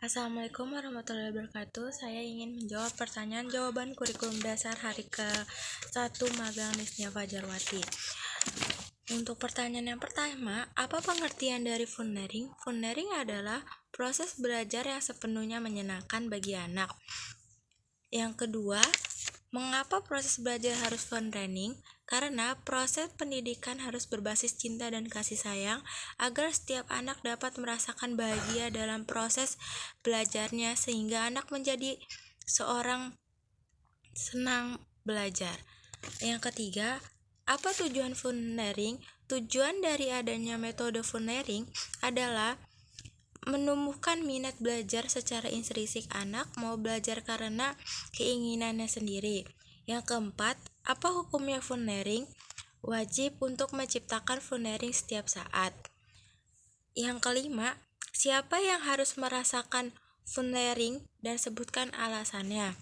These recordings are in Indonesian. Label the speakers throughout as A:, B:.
A: Assalamualaikum warahmatullahi wabarakatuh. Saya ingin menjawab pertanyaan jawaban kurikulum dasar hari ke-1 magang Nisnya Fajarwati. Untuk pertanyaan yang pertama, apa pengertian dari Funneering? Funneering adalah proses belajar yang sepenuhnya menyenangkan bagi anak. Yang kedua, mengapa proses belajar harus funneering? Karena proses pendidikan harus berbasis cinta dan kasih sayang agar setiap anak dapat merasakan bahagia dalam proses belajarnya sehingga anak menjadi seorang senang belajar. Yang ketiga, apa tujuan funneering? Tujuan dari adanya metode funneering adalah menumbuhkan minat belajar secara intrinsik. Anak mau belajar karena keinginannya sendiri. Yang keempat, apa hukumnya funneering? Wajib untuk menciptakan funneering setiap saat. Yang kelima, siapa yang harus merasakan funneering dan sebutkan alasannya?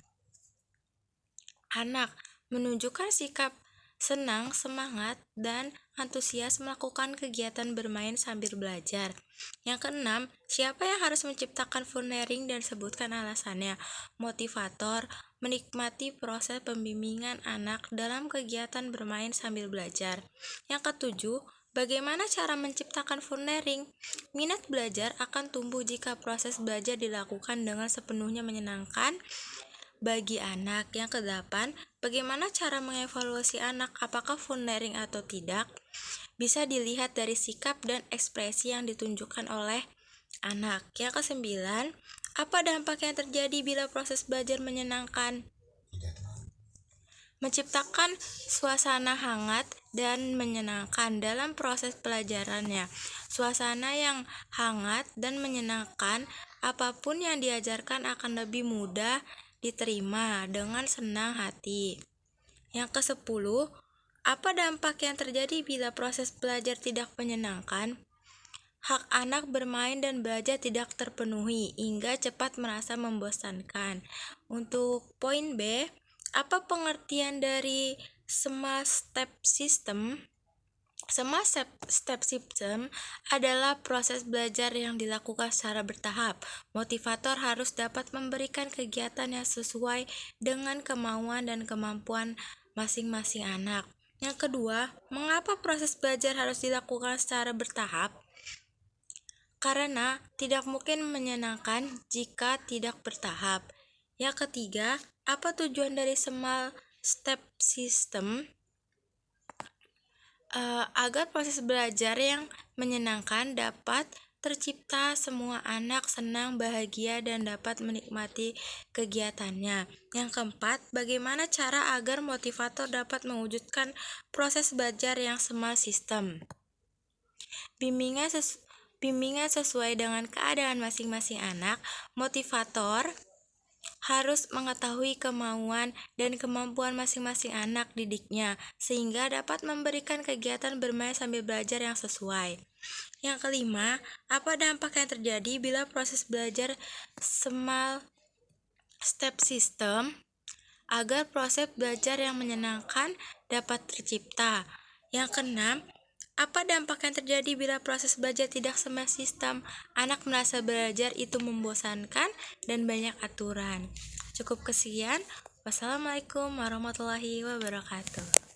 A: Anak menunjukkan sikap senang, semangat, dan antusias melakukan kegiatan bermain sambil belajar. Yang keenam, siapa yang harus menciptakan funneering dan sebutkan alasannya? Motivator menikmati proses pembimbingan anak dalam kegiatan bermain sambil belajar. Yang ketujuh, bagaimana cara menciptakan funneering? Minat belajar akan tumbuh jika proses belajar dilakukan dengan sepenuhnya menyenangkan bagi anak. Yang kedelapan, bagaimana cara mengevaluasi anak apakah funneering atau tidak? Bisa dilihat dari sikap dan ekspresi yang ditunjukkan oleh anak. Yang kesembilan, apa dampak yang terjadi bila proses belajar menyenangkan? Menciptakan suasana hangat dan menyenangkan dalam proses pelajarannya. Suasana yang hangat dan menyenangkan, apapun yang diajarkan akan lebih mudah diterima dengan senang hati. Yang ke-10, apa dampak yang terjadi bila proses belajar tidak menyenangkan? Hak anak bermain dan belajar tidak terpenuhi hingga cepat merasa membosankan. Untuk poin B, apa pengertian dari Small Step System? Small Step System adalah proses belajar yang dilakukan secara bertahap. Motivator harus dapat memberikan kegiatan yang sesuai dengan kemauan dan kemampuan masing-masing anak. Yang kedua, mengapa proses belajar harus dilakukan secara bertahap? Karena tidak mungkin menyenangkan jika tidak bertahap. Yang ketiga, apa tujuan dari Small Step System? Agar proses belajar yang menyenangkan dapat tercipta, semua anak senang, bahagia, dan dapat menikmati kegiatannya. Yang keempat, bagaimana cara agar motivator dapat mewujudkan proses belajar yang small system? Bimbingan sesuai dengan keadaan masing-masing anak. Motivator harus mengetahui kemauan dan kemampuan masing-masing anak didiknya sehingga dapat memberikan kegiatan bermain sambil belajar yang sesuai. Yang kelima, apa dampak yang terjadi bila proses belajar small step system? Agar proses belajar yang menyenangkan dapat tercipta. Yang keenam, apa dampak yang terjadi bila proses belajar tidak small system? Anak merasa belajar itu membosankan dan banyak aturan. Cukup kesekian. Wassalamualaikum warahmatullahi wabarakatuh.